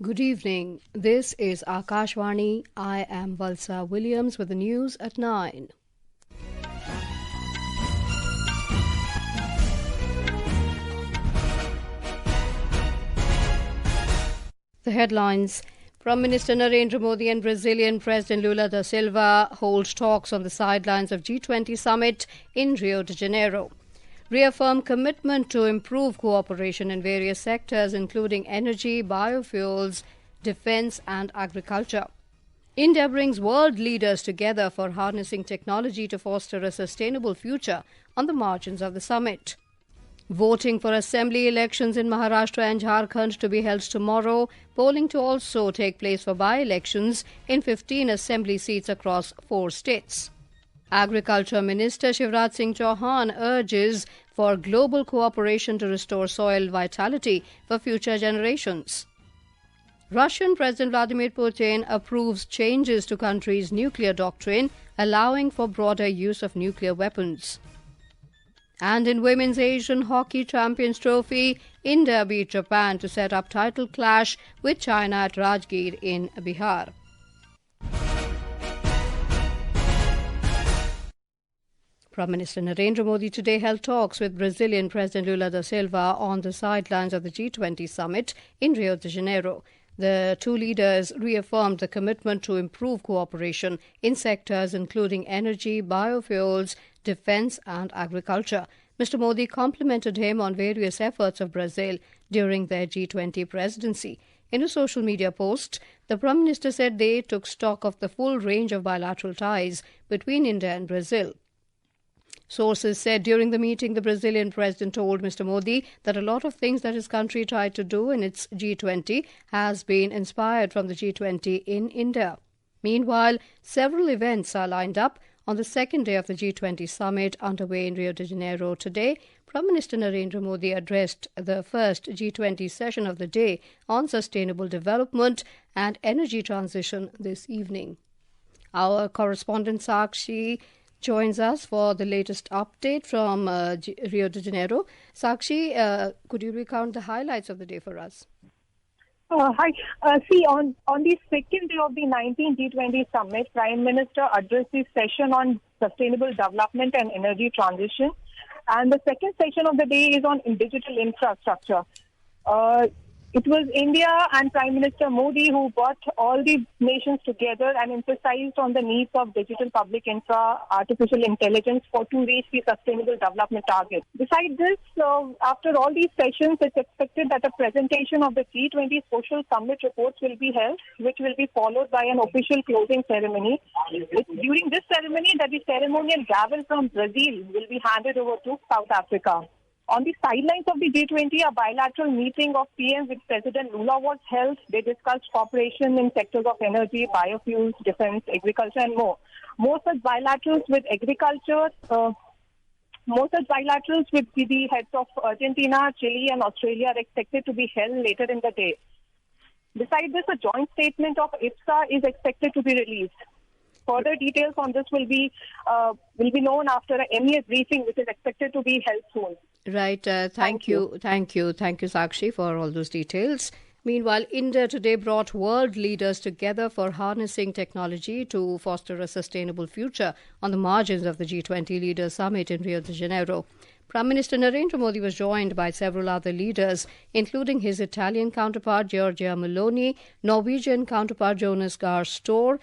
Good evening. This is Akashvani. I am Valsa Williams with the news at 9. The headlines. Prime Minister Narendra Modi and Brazilian President Lula da Silva hold talks on the sidelines of G20 Summit in Rio de Janeiro. Reaffirm commitment to improve cooperation in various sectors, including energy, biofuels, defence and agriculture. India brings world leaders together for harnessing technology to foster a sustainable future on the margins of the summit. Voting for assembly elections in Maharashtra and Jharkhand to be held tomorrow, polling to also take place for by-elections in 15 assembly seats across 4 states. Agriculture Minister Shivraj Singh Chouhan urges for global cooperation to restore soil vitality for future generations. Russian President Vladimir Putin approves changes to country's nuclear doctrine, allowing for broader use of nuclear weapons. And in Women's Asian Hockey Champions Trophy, India beat Japan to set up title clash with China at Rajgir in Bihar. Prime Minister Narendra Modi today held talks with Brazilian President Lula da Silva on the sidelines of the G20 Summit in Rio de Janeiro. The two leaders reaffirmed the commitment to improve cooperation in sectors including energy, biofuels, defence and agriculture. Mr. Modi complimented him on various efforts of Brazil during their G20 presidency. In a social media post, the Prime Minister said they took stock of the full range of bilateral ties between India and Brazil. Sources said during the meeting, the Brazilian president told Mr. Modi that a lot of things that his country tried to do in its G20 has been inspired from the G20 in India. Meanwhile, several events are lined up on the second day of the G20 summit underway in Rio de Janeiro today. Prime Minister Narendra Modi addressed the first G20 session of the day on sustainable development and energy transition this evening. Our correspondent Sakshi joins us for the latest update from Rio de Janeiro. Sakshi, could you recount the highlights of the day for us? Hi. On the second day of the 19th G20 Summit, Prime Minister addressed the session on sustainable development and energy transition. And the second session of the day is on digital infrastructure. It was India and Prime Minister Modi who brought all the nations together and emphasized on the needs of digital public infra, artificial intelligence to reach the sustainable development targets. Besides this, after all these sessions, it's expected that a presentation of the G20 Social Summit reports will be held, which will be followed by an official closing ceremony. During this ceremony, the ceremonial gavel from Brazil will be handed over to South Africa. On the sidelines of the G20, a bilateral meeting of PM with President Lula was held. They discussed cooperation in sectors of energy, biofuels, defense, agriculture, and more. More such bilaterals with the heads of Argentina, Chile, and Australia are expected to be held later in the day. Besides this, a joint statement of IPSA is expected to be released. Further details on this will be known after an MEA briefing, which is expected to be held soon. Right. Thank you, Sakshi, for all those details. Meanwhile, India today brought world leaders together for harnessing technology to foster a sustainable future on the margins of the G20 Leaders Summit in Rio de Janeiro. Prime Minister Narendra Modi was joined by several other leaders, including his Italian counterpart Giorgia Meloni, Norwegian counterpart Jonas Gahr Store,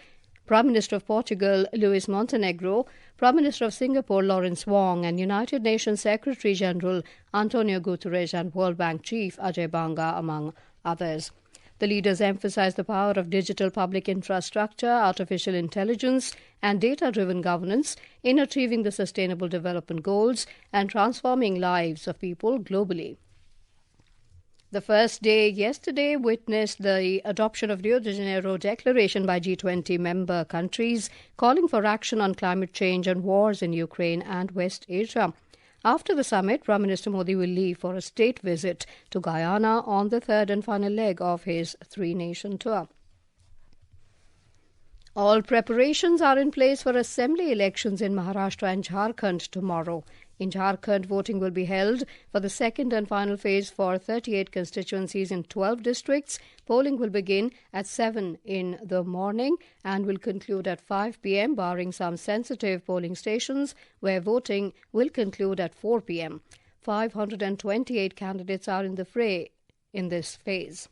Prime Minister of Portugal, Luis Montenegro, Prime Minister of Singapore, Lawrence Wong, and United Nations Secretary-General Antonio Guterres and World Bank Chief Ajay Banga, among others. The leaders emphasized the power of digital public infrastructure, artificial intelligence, and data-driven governance in achieving the Sustainable Development Goals and transforming lives of people globally. The first day yesterday witnessed the adoption of Rio de Janeiro Declaration by G20 member countries calling for action on climate change and wars in Ukraine and West Asia. After the summit, Prime Minister Modi will leave for a state visit to Guyana on the third and final leg of his three-nation tour. All preparations are in place for assembly elections in Maharashtra and Jharkhand tomorrow. In Jharkhand, voting will be held for the second and final phase for 38 constituencies in 12 districts. Polling will begin at 7 in the morning and will conclude at 5 p.m., barring some sensitive polling stations where voting will conclude at 4 p.m. 528 candidates are in the fray in this phase.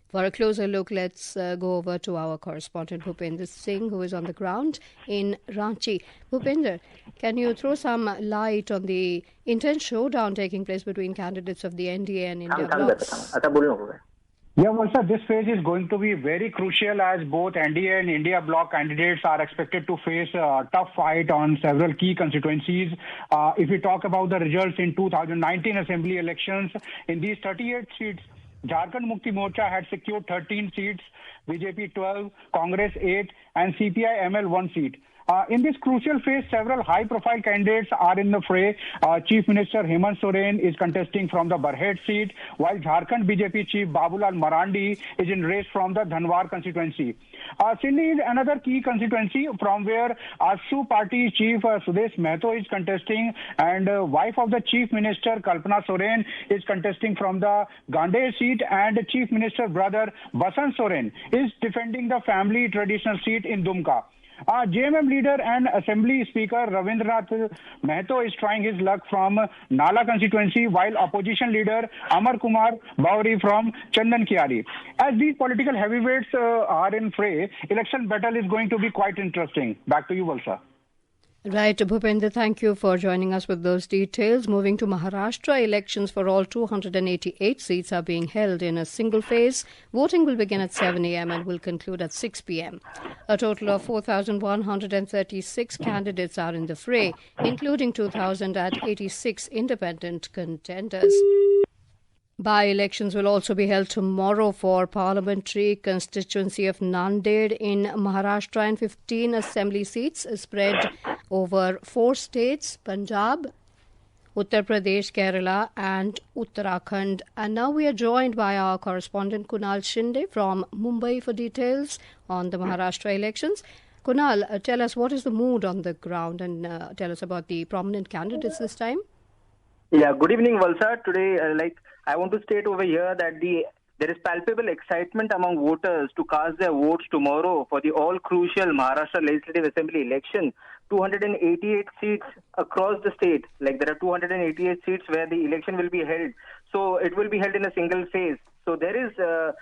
For a closer look, let's go over to our correspondent Bhupinder Singh, who is on the ground in Ranchi. Bhupinder, can you throw some light on the intense showdown taking place between candidates of the NDA and India blocs? Yeah, well, sir, this phase is going to be very crucial as both NDA and India bloc candidates are expected to face a tough fight on several key constituencies. If we talk about the results in 2019 assembly elections, in these 38 seats, Jharkhand Mukti Morcha had secured 13 seats, BJP 12, Congress 8, and CPI ML 1 seat. In this crucial phase, several high-profile candidates are in the fray. Chief Minister Hemant Soren is contesting from the Barhet seat, while Jharkhand BJP Chief Babulal Marandi is in race from the Dhanwar constituency. Sindhi is another key constituency from where ASU Party Chief Sudesh Mehto is contesting, and wife of the Chief Minister Kalpana Soren is contesting from the Gandhe seat, and Chief Minister brother Basant Soren is defending the family traditional seat in Dumka. JMM leader and Assembly Speaker Ravindranath Mehto is trying his luck from Nala constituency, while opposition leader Amar Kumar Bauri from Chandan Kiari. As these political heavyweights are in fray, election battle is going to be quite interesting. Back to you, Valsa. Right, Bhupinder, thank you for joining us with those details. Moving to Maharashtra, elections for all 288 seats are being held in a single phase. Voting will begin at 7 a.m. and will conclude at 6 p.m. A total of 4,136 candidates are in the fray, including 2,086 independent contenders. By-elections will also be held tomorrow for parliamentary constituency of Nanded in Maharashtra, and 15 assembly seats spread over 4 states, Punjab, Uttar Pradesh, Kerala and Uttarakhand. And now we are joined by our correspondent Kunal Shinde from Mumbai for details on the Maharashtra elections. Kunal, tell us what is the mood on the ground, and tell us about the prominent candidates this time. Yeah, good evening, Valsa. Today, I want to state over here that there is palpable excitement among voters to cast their votes tomorrow for the all-crucial Maharashtra Legislative Assembly election. 288 seats across the state. There are 288 seats where the election will be held. So it will be held in a single phase. So there is the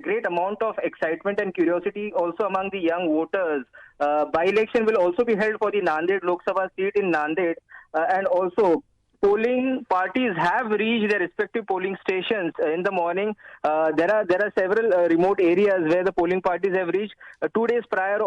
great amount of excitement and curiosity also among the young voters. By-election will also be held for the Nanded Lok Sabha seat in Nanded, and also polling parties have reached their respective polling stations in the morning. There are several remote areas where the polling parties have reached. 2 days prior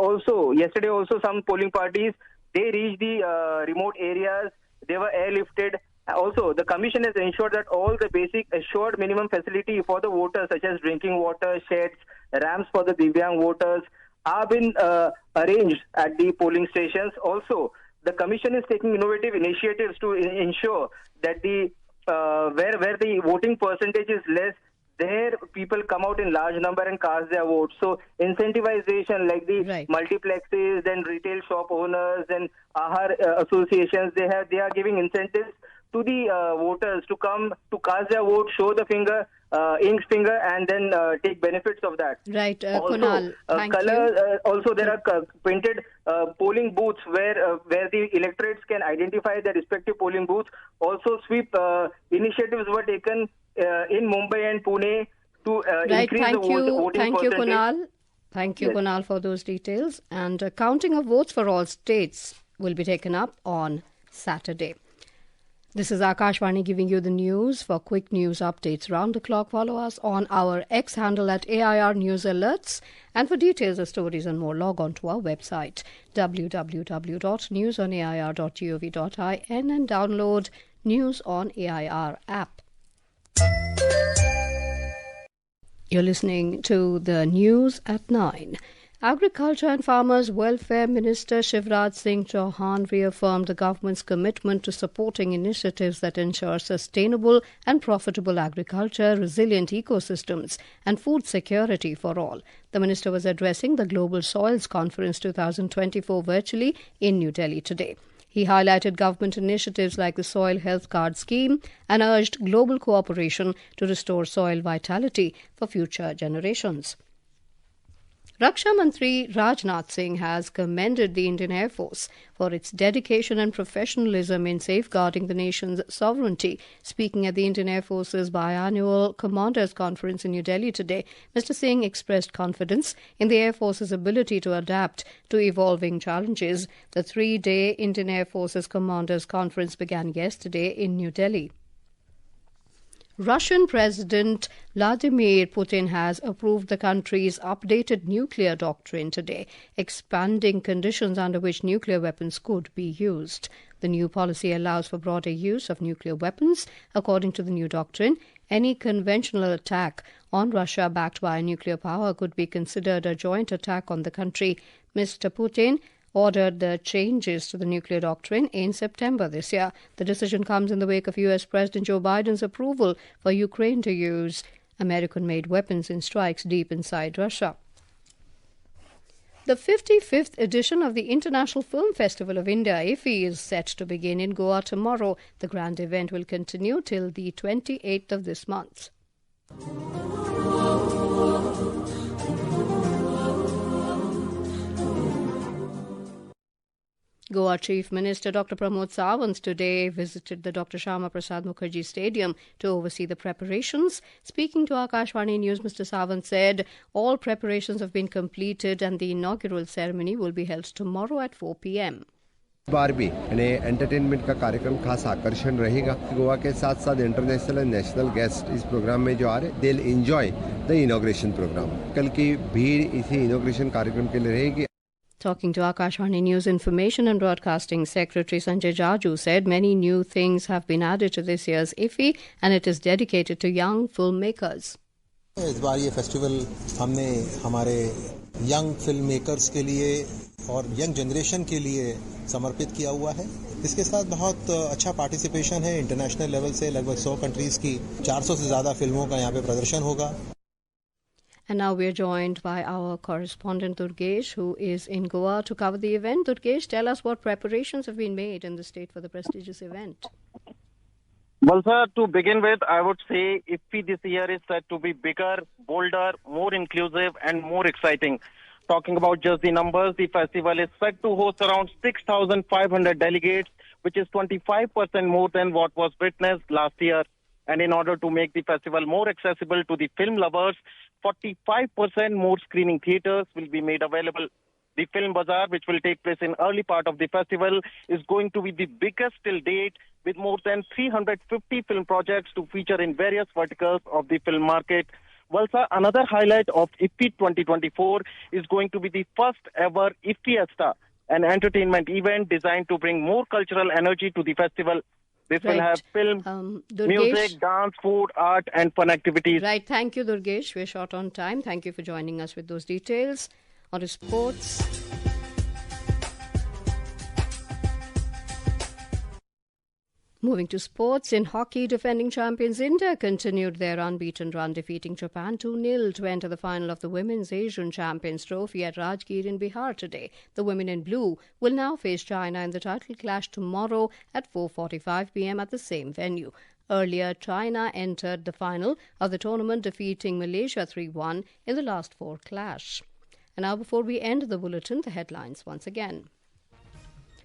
yesterday also some polling parties, they reached the remote areas. They were airlifted. Also, the commission has ensured that all the basic assured minimum facility for the voters, such as drinking water, sheds, ramps for the Divyang voters, have been arranged at the polling stations. Also, the commission is taking innovative initiatives to ensure that where the voting percentage is less, there people come out in large number and cast their votes. So incentivization, like the multiplexes, then retail shop owners, and Ahar associations, they are giving incentives to the voters to come to cast their vote, show the inked finger, and then take benefits of that. Right, Kunal, thank you. Also, there are printed polling booths where the electorates can identify their respective polling booths. Also, sweep initiatives were taken in Mumbai and Pune to increase the voting Thank you, percentage. Kunal. Thank you, Kunal, for those details. And counting of votes for all states will be taken up on Saturday. This is Akashvani giving you the news. For quick news updates round the clock, follow us on our X handle at AIR News Alerts. And for details of stories and more, log on to our website, www.newsonair.gov.in, and download News on AIR app. You're listening to the news at 9. Agriculture and Farmers Welfare Minister Shivraj Singh Chouhan reaffirmed the government's commitment to supporting initiatives that ensure sustainable and profitable agriculture, resilient ecosystems, and food security for all. The minister was addressing the Global Soils Conference 2024 virtually in New Delhi today. He highlighted government initiatives like the Soil Health Card scheme and urged global cooperation to restore soil vitality for future generations. Raksha Mantri Rajnath Singh has commended the Indian Air Force for its dedication and professionalism in safeguarding the nation's sovereignty. Speaking at the Indian Air Force's biannual Commanders Conference in New Delhi today, Mr. Singh expressed confidence in the Air Force's ability to adapt to evolving challenges. The 3-day Indian Air Force's Commanders Conference began yesterday in New Delhi. Russian President Vladimir Putin has approved the country's updated nuclear doctrine today, expanding conditions under which nuclear weapons could be used. The new policy allows for broader use of nuclear weapons. According to the new doctrine, any conventional attack on Russia backed by a nuclear power could be considered a joint attack on the country. Mr. Putin ordered the changes to the nuclear doctrine in September this year. The decision comes in the wake of U.S. President Joe Biden's approval for Ukraine to use American-made weapons in strikes deep inside Russia. The 55th edition of the International Film Festival of India, IFFI, is set to begin in Goa tomorrow. The grand event will continue till the 28th of this month. Goa Chief Minister Dr. Pramod Sawant today visited the Dr. Shyama Prasad Mukherjee Stadium to oversee the preparations. Speaking to Akashvani News, Mr. Sawant said all preparations have been completed and the inaugural ceremony will be held tomorrow at 4 p.m. इस बार भी entertainment का कार्यक्रम खास आकर्षण रहेगा। गोवा के साथ साथ इंटरनेशनल एंड नेशनल गेस्ट इस प्रोग्राम में जो आ रहे, they will enjoy the inauguration program. कल की भीड़ इसी इनॉग्रेशन कार्यक्रम के लिए रहेगी। Talking to Akashvani News Information and Broadcasting Secretary Sanjay Jaju said many new things have been added to this year's IFFI and it is dedicated to young filmmakers. इस बार ये फेस्टिवल हमने हमारे यंग फिल्म मेकर्स के लिए और young generation के लिए समर्पित किया हुआ है। इसके साथ बहुत अच्छा पार्टिसिपेशन है इंटरनेशनल लेवल से। लगभग 100 कंट्रीज की 400 से ज़्यादा फिल्मों का यहाँ पे प्रदर्शन होगा। And now we are joined by our correspondent Durgesh, who is in Goa to cover the event. Durgesh, tell us what preparations have been made in the state for the prestigious event. Well, sir, to begin with, I would say IFFI this year is set to be bigger, bolder, more inclusive and more exciting. Talking about just the numbers, the festival is set to host around 6,500 delegates, which is 25% more than what was witnessed last year. And in order to make the festival more accessible to the film lovers, 45% more screening theatres will be made available. The Film Bazaar, which will take place in early part of the festival, is going to be the biggest till date, with more than 350 film projects to feature in various verticals of the film market. Well, sir, another highlight of IFFI 2024 is going to be the first ever IFFIesta, an entertainment event designed to bring more cultural energy to the festival. This will have film, music, dance, food, art and fun activities. Right, thank you, Durgesh. We're short on time. Thank you for joining us with those details. On to sports. Moving to sports, in hockey, defending champions India continued their unbeaten run, defeating Japan 2-0 to enter the final of the Women's Asian Champions Trophy at Rajgir in Bihar today. The women in blue will now face China in the title clash tomorrow at 4:45 p.m. at the same venue. Earlier, China entered the final of the tournament, defeating Malaysia 3-1 in the last four clash. And now, before we end the bulletin, the headlines once again.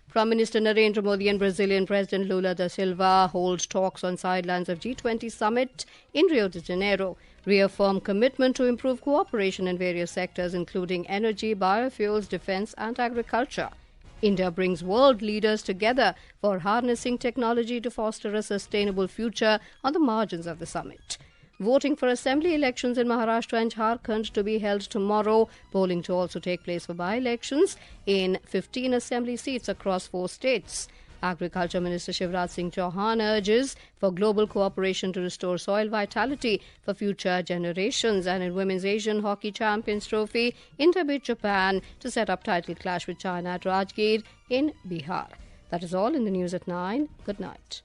Prime Minister Narendra Modi and Brazilian President Lula da Silva hold talks on sidelines of G20 Summit in Rio de Janeiro. Reaffirm commitment to improve cooperation in various sectors, including energy, biofuels, defence and agriculture. India brings world leaders together for harnessing technology to foster a sustainable future on the margins of the summit. Voting for assembly elections in Maharashtra and Jharkhand to be held tomorrow. Polling to also take place for by-elections in 15 assembly seats across 4 states. Agriculture Minister Shivraj Singh Chouhan urges for global cooperation to restore soil vitality for future generations. And in Women's Asian Hockey Champions Trophy, India beat Japan to set up title clash with China at Rajgir in Bihar. That is all in the news at 9. Good night.